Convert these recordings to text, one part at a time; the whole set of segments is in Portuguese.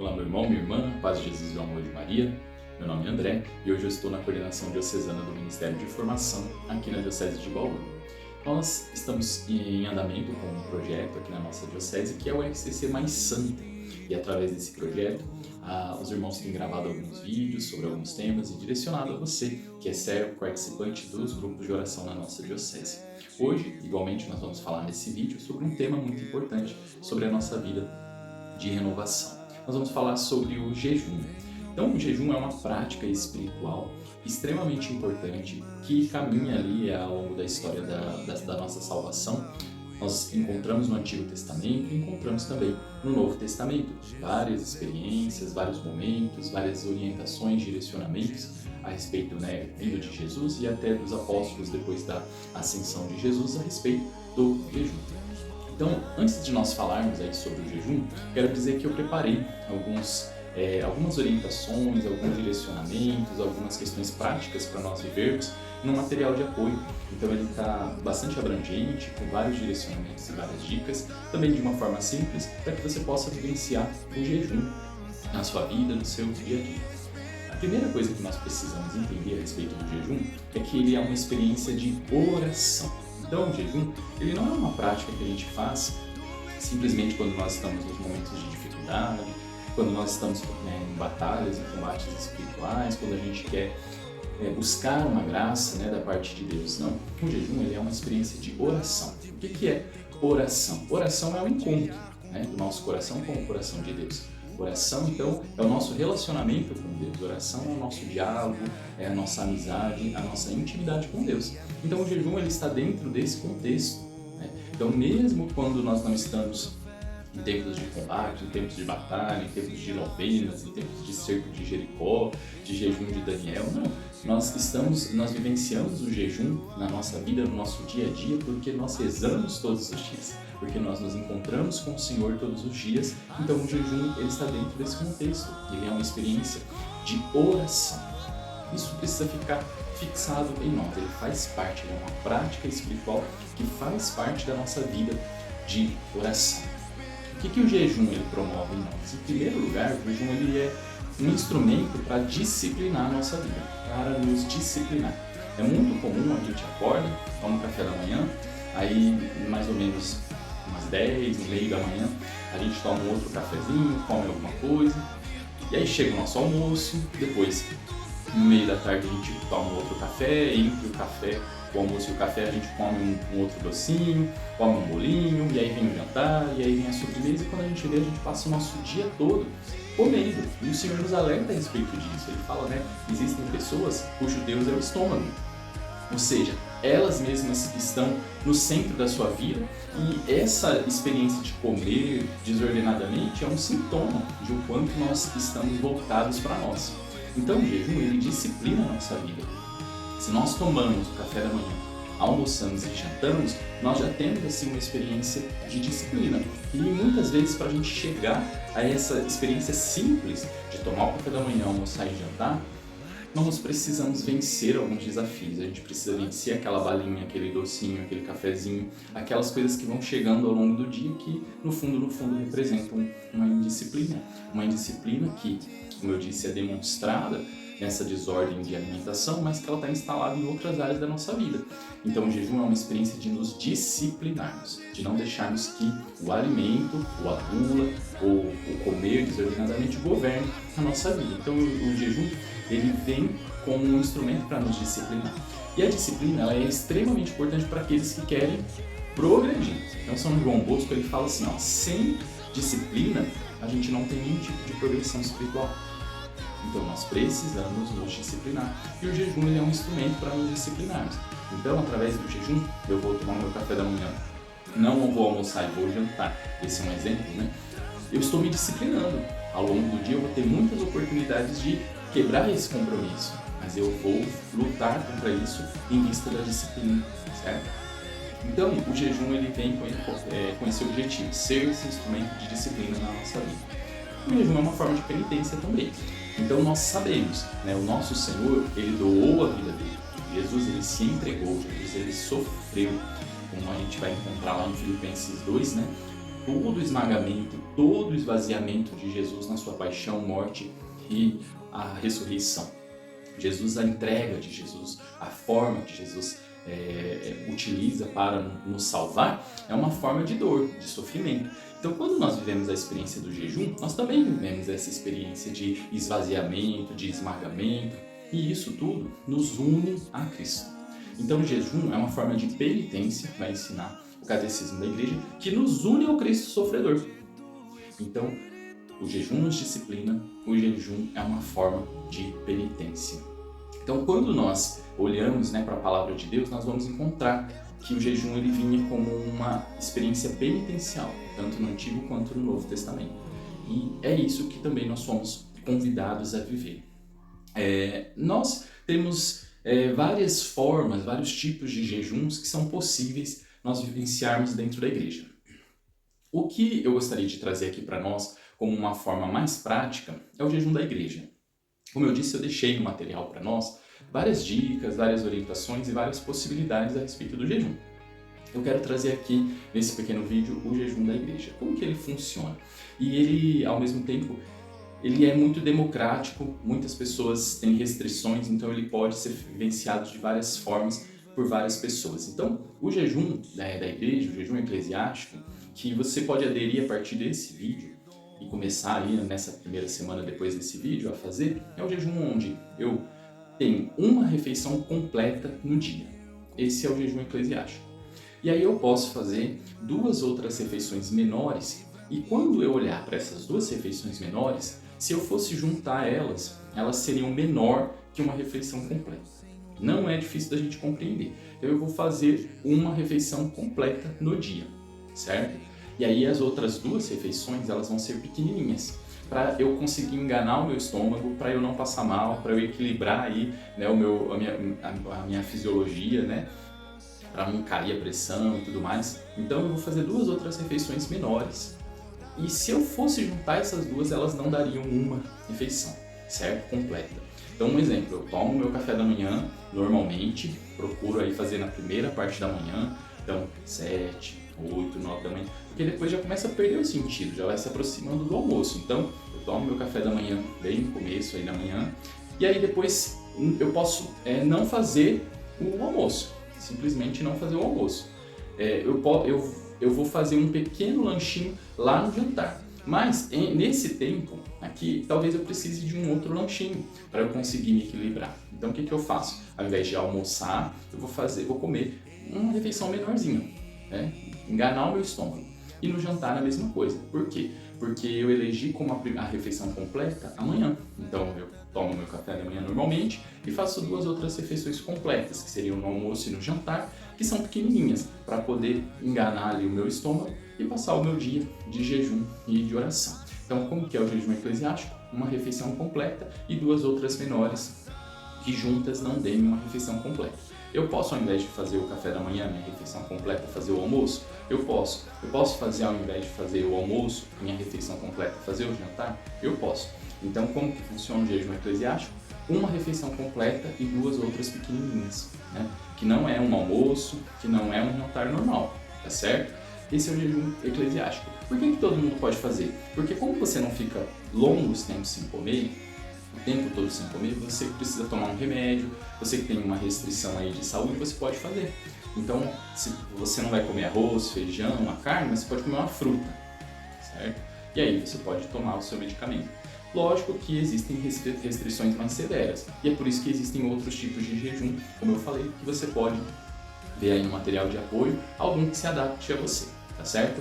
Olá, meu irmão, minha irmã, paz de Jesus e o amor de Maria. Meu nome é André e hoje eu estou na coordenação diocesana do Ministério de Formação aqui na Diocese de Bauru. Nós estamos em andamento com um projeto aqui na nossa diocese que é o RCC Mais Santa. E através desse projeto, os irmãos têm gravado alguns vídeos sobre alguns temas e direcionado a você, que é servo participante dos grupos de oração na nossa diocese. Hoje, igualmente, nós vamos falar nesse vídeo sobre um tema muito importante, sobre a nossa vida de renovação. Nós vamos falar sobre o jejum. Então, o jejum é uma prática espiritual extremamente importante que caminha ali ao longo da história da nossa salvação. Nós encontramos no Antigo Testamento e encontramos também no Novo Testamento várias experiências, vários momentos, várias orientações, direcionamentos a respeito, vindo de Jesus e até dos apóstolos depois da ascensão de Jesus a respeito do jejum. Então, antes de nós falarmos aí sobre o jejum, quero dizer que eu preparei algumas orientações, alguns direcionamentos, algumas questões práticas para nós vivermos num material de apoio. Então ele está bastante abrangente, com vários direcionamentos e várias dicas, também de uma forma simples, para que você possa vivenciar o jejum na sua vida, no seu dia a dia. A primeira coisa que nós precisamos entender a respeito do jejum é que ele é uma experiência de oração. Então o jejum, ele não é uma prática que a gente faz simplesmente quando nós estamos nos momentos de dificuldade, quando nós estamos em batalhas e combates espirituais, quando a gente quer buscar uma graça da parte de Deus. Não, o jejum ele é uma experiência de oração. O que é oração? Oração é o encontro do nosso coração com o coração de Deus. Oração, então, é o nosso relacionamento com Deus. Oração é o nosso diálogo, é a nossa amizade, a nossa intimidade com Deus. Então, o jejum ele está dentro desse contexto. Então, mesmo quando nós não estamos em tempos de combate, em tempos de batalha, em tempos de novenas, em tempos de cerco de Jericó, de jejum de Daniel, não. Nós vivenciamos o jejum na nossa vida, no nosso dia a dia, porque nós rezamos todos os dias, porque nós nos encontramos com o Senhor todos os dias. Então o jejum ele está dentro desse contexto, ele é uma experiência de oração. Isso precisa ficar fixado em nós, ele faz parte, ele é uma prática espiritual que faz parte da nossa vida de oração. O que o jejum ele promove em nós? Em primeiro lugar, o jejum ele é um instrumento para disciplinar a nossa vida, para nos disciplinar. É muito comum a gente acorda, toma um café da manhã, aí mais ou menos umas 10, no meio da manhã, a gente toma um outro cafezinho, come alguma coisa, e aí chega o nosso almoço, depois no meio da tarde a gente toma um outro café, entre o almoço e o café a gente come um outro docinho, come um bolinho, e aí vem o jantar, e aí vem a sobremesa, e quando a gente vê, a gente passa o nosso dia todo comendo. E o Senhor nos alerta a respeito disso. Ele fala, existem pessoas cujo Deus é o estômago. Ou seja, elas mesmas estão no centro da sua vida, e essa experiência de comer desordenadamente é um sintoma de o quanto nós estamos voltados para nós. Então o jejum, ele disciplina a nossa vida. Se nós tomamos o café da manhã, almoçamos e jantamos, nós já temos assim uma experiência de disciplina. E muitas vezes para a gente chegar a essa experiência simples de tomar o café da manhã, almoçar e jantar, nós precisamos vencer alguns desafios. A gente precisa vencer aquela balinha, aquele docinho, aquele cafezinho, aquelas coisas que vão chegando ao longo do dia que no fundo representam uma indisciplina. Uma indisciplina que, como eu disse, é demonstrada nessa desordem de alimentação, mas que ela está instalada em outras áreas da nossa vida. Então o jejum é uma experiência de nos disciplinarmos, de não deixarmos que o alimento, ou a gula, ou o comer desordenadamente governe a nossa vida. Então o jejum ele vem como um instrumento para nos disciplinar. E a disciplina ela é extremamente importante para aqueles que querem progredir. Então São João Bosco ele fala assim, sem disciplina a gente não tem nenhum tipo de progressão espiritual. Então nós precisamos nos disciplinar. E o jejum ele é um instrumento para nos disciplinarmos. Então através do jejum eu vou tomar meu café da manhã, não vou almoçar e vou jantar. Esse é um exemplo, Eu estou me disciplinando. Ao longo do dia eu vou ter muitas oportunidades de quebrar esse compromisso, mas eu vou lutar contra isso em vista da disciplina, certo? Então o jejum ele vem com esse objetivo, ser esse instrumento de disciplina na nossa vida. O jejum é uma forma de penitência também. Então nós sabemos, o nosso Senhor, ele doou a vida dele. Jesus, ele se entregou, Jesus, ele sofreu, como a gente vai encontrar lá em Filipenses 2, todo o esmagamento, todo o esvaziamento de Jesus na sua paixão, morte e a ressurreição. Jesus, a entrega de Jesus, a forma que Jesus utiliza para nos salvar é uma forma de dor, de sofrimento. Então, quando nós vivemos a experiência do jejum, nós também vivemos essa experiência de esvaziamento, de esmagamento, e isso tudo nos une a Cristo. Então, o jejum é uma forma de penitência, vai ensinar o catecismo da igreja, que nos une ao Cristo sofredor. Então, o jejum nos disciplina, o jejum é uma forma de penitência. Então, quando nós olhamos, para a palavra de Deus, nós vamos encontrar que o jejum ele vinha como uma experiência penitencial, tanto no Antigo quanto no Novo Testamento. E é isso que também nós somos convidados a viver. Nós temos várias formas, vários tipos de jejuns que são possíveis nós vivenciarmos dentro da igreja. O que eu gostaria de trazer aqui para nós como uma forma mais prática é o jejum da igreja. Como eu disse, eu deixei no material para nós várias dicas, várias orientações e várias possibilidades a respeito do jejum. Eu quero trazer aqui, nesse pequeno vídeo, o jejum da igreja. Como que ele funciona? E ele, ao mesmo tempo, ele é muito democrático, muitas pessoas têm restrições, então ele pode ser vivenciado de várias formas por várias pessoas. Então, o jejum da igreja, o jejum eclesiástico, que você pode aderir a partir desse vídeo, e começar aí nessa primeira semana depois desse vídeo a fazer, é o jejum onde eu tenho uma refeição completa no dia. Esse é o jejum eclesiástico. E aí eu posso fazer 2 outras refeições menores, e quando eu olhar para essas 2 refeições menores, se eu fosse juntar elas, elas seriam menor que uma refeição completa. Não é difícil da gente compreender. Então eu vou fazer uma refeição completa no dia, certo? E aí as outras 2 refeições, elas vão ser pequenininhas, para eu conseguir enganar o meu estômago, para eu não passar mal, para eu equilibrar aí, a minha fisiologia, para não cair a pressão e tudo mais. Então eu vou fazer 2 outras refeições menores. E se eu fosse juntar essas 2, elas não dariam uma refeição, certo? Completa. Então, um exemplo, eu tomo meu café da manhã, normalmente, procuro aí fazer na primeira parte da manhã, então 7, 8, 9 da manhã, porque depois já começa a perder o sentido, já vai se aproximando do almoço. Então, eu tomo meu café da manhã bem no começo aí da manhã, e aí depois eu posso não fazer o almoço, simplesmente não fazer o almoço. Eu vou fazer um pequeno lanchinho lá no jantar, mas nesse tempo aqui, talvez eu precise de um outro lanchinho para eu conseguir me equilibrar. Então, o que eu faço? Ao invés de almoçar, eu vou comer uma refeição menorzinha, enganar o meu estômago. E no jantar a mesma coisa. Por quê? Porque eu elegi como a refeição completa amanhã. Então eu tomo meu café da manhã normalmente e faço 2 outras refeições completas, que seriam no almoço e no jantar, que são pequenininhas, para poder enganar ali o meu estômago e passar o meu dia de jejum e de oração. Então, como que é o jejum eclesiástico? Uma refeição completa e 2 outras menores, que juntas não deem uma refeição completa. Eu posso, ao invés de fazer o café da manhã, minha refeição completa, fazer o almoço? Eu posso. Eu posso fazer, ao invés de fazer o almoço, minha refeição completa, fazer o jantar? Eu posso. Então, como que funciona o jejum eclesiástico? Uma refeição completa e 2 outras pequenininhas, que não é um almoço, que não é um jantar normal, tá certo? Esse é o jejum eclesiástico. Por que todo mundo pode fazer? Porque como você não fica longos tempos sem comer, o tempo todo sem comer, você precisa tomar um remédio, você que tem uma restrição aí de saúde, você pode fazer. Então, se você não vai comer arroz, feijão, uma carne, mas você pode comer uma fruta, certo? E aí você pode tomar o seu medicamento. Lógico que existem restrições mais severas, e é por isso que existem outros tipos de jejum, como eu falei, que você pode ver aí no material de apoio, algum que se adapte a você, tá certo?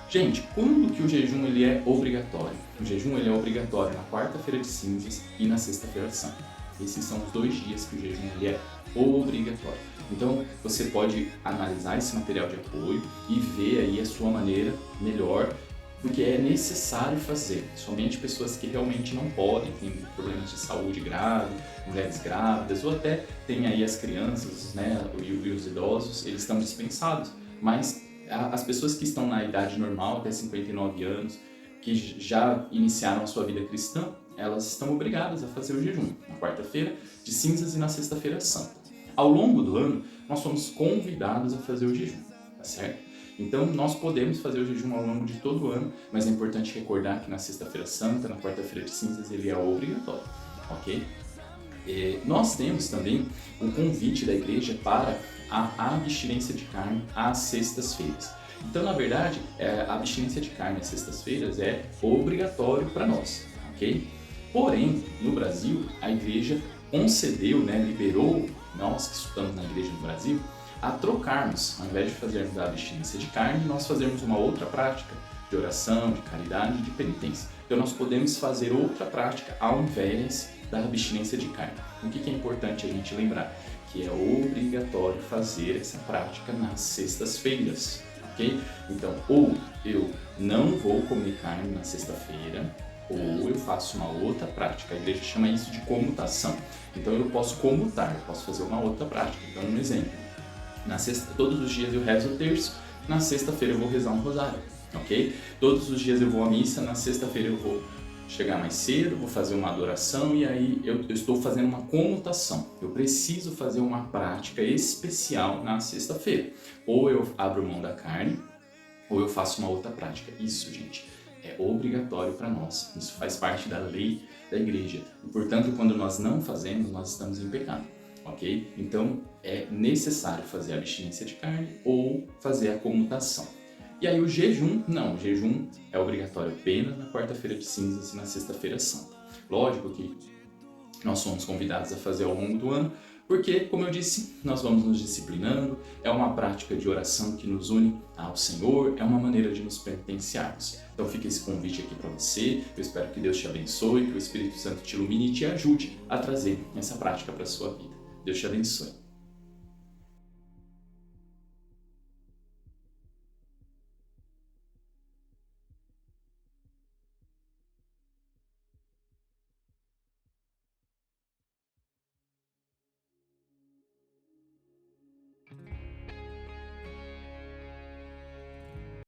Gente, quando que o jejum ele é obrigatório? O jejum ele é obrigatório na quarta-feira de cinzas e na sexta-feira santa. Esses são os 2 dias que o jejum ele é obrigatório. Então, você pode analisar esse material de apoio e ver aí a sua maneira melhor, porque é necessário fazer. Somente pessoas que realmente não podem, têm problemas de saúde grave, mulheres grávidas, ou até tem aí as crianças, e os idosos, eles estão dispensados. Mas as pessoas que estão na idade normal, até 59 anos, que já iniciaram a sua vida cristã, elas estão obrigadas a fazer o jejum na quarta-feira de cinzas e na sexta-feira santa. Ao longo do ano, nós somos convidados a fazer o jejum, tá certo? Então, nós podemos fazer o jejum ao longo de todo o ano, mas é importante recordar que na Sexta-feira Santa, na Quarta-feira de Cinzas, ele é obrigatório, ok? Nós temos também o convite da igreja para a abstinência de carne às sextas-feiras. Então, na verdade, a abstinência de carne às sextas-feiras é obrigatório para nós, ok? Porém, no Brasil, a igreja concedeu, liberou nós que estudamos na igreja do Brasil a trocarmos, ao invés de fazermos a abstinência de carne, nós fazermos uma outra prática de oração, de caridade, de penitência. Então, nós podemos fazer outra prática ao invés da abstinência de carne. O que é importante a gente lembrar? Que é obrigatório fazer essa prática nas sextas-feiras, ok? Então, ou eu não vou comer carne na sexta-feira, ou eu faço uma outra prática. A igreja chama isso de comutação. Então, eu posso comutar, eu posso fazer uma outra prática. Então, um exemplo. Na sexta, todos os dias eu rezo o terço, na sexta-feira eu vou rezar um rosário, ok? Todos os dias eu vou à missa, na sexta-feira eu vou chegar mais cedo, vou fazer uma adoração e aí eu estou fazendo uma comutação. Eu preciso fazer uma prática especial na sexta-feira. Ou eu abro mão da carne, ou eu faço uma outra prática. Isso, gente, é obrigatório para nós. Isso faz parte da lei da igreja. E, portanto, quando nós não fazemos, nós estamos em pecado, ok? Então, é necessário fazer a abstinência de carne ou fazer a comutação. E aí o jejum, não, o jejum é obrigatório apenas na Quarta-feira de Cinzas e na Sexta-feira Santa. Lógico que nós somos convidados a fazer ao longo do ano, porque, como eu disse, nós vamos nos disciplinando, é uma prática de oração que nos une ao Senhor, é uma maneira de nos penitenciarmos. Então fica esse convite aqui para você, eu espero que Deus te abençoe, que o Espírito Santo te ilumine e te ajude a trazer essa prática para a sua vida. Deus te abençoe.